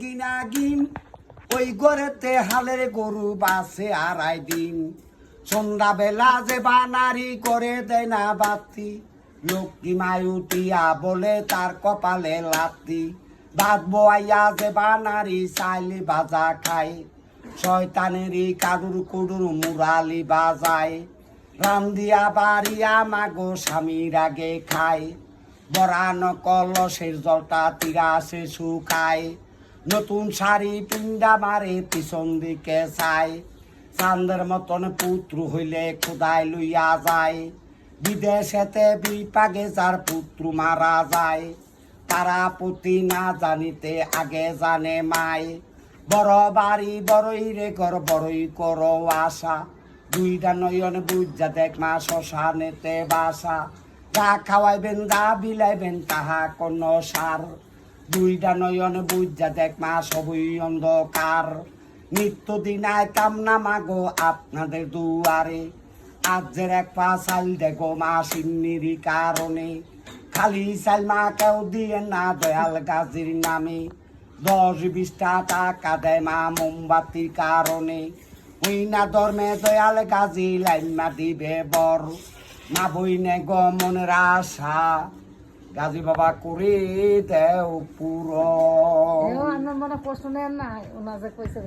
গিনাগিন ওই ঘরেতে হালের গরু বাসে আড়াই দিন সন্ধ্যাবেলা যে বানারি করে দেয় না বাতি লক্ষ্মী মায়ুটিয়া বলে তার কপালে লাতি ভাত বোয়াইয়া যে বানারি চাইলি বাজা খায় শয়তানেরই কাদুর কুডুর মুরালি বাজায় রান্দিয়া বাড়িয়া মাগো স্বামীর আগে খায় বরান কলসের জলটা তিরাসে শুকায় নতুন শাড়ি পিন্ডা মারে পিছন দিকে চায় চান্দের মতন পুত্র হইলে খুদাই লইয়া যায় বিদেশেতে বিপাগে যার পুত্র মারা যায় তারা পুতি না জানিতে আগে জানে মাই বড় বাড়ি বড়ই রে ঘর বড়ই করো আশা দুইটা নয়ন বুঝা দেখ মা শ্মশানেতে বাসা যা খাওয়াইবেন যা বিলাইবেন তাহা কোন সার দুইটা নয়ন বুঝা দেখ মা সবই অন্ধকার নিত্যদিনায় কামনা মাগো আপনাদের দুয়ারে আজের এক পা চাল দেখো মা সিন্নির কারণে খালি চাল মা কেউ দিয়ে না দয়াল গাজীর নামে 10-20 টাকা দেয় মা মোমবাতির কারণে ওই না ধর্মে দয়াল গাজী লাইমা দিবে বর মা বইনে গ মনের আশা গাজী বাবা করে দেও পুরো আমার মনে প্রশ্ন নেন না ওনার যে কইছে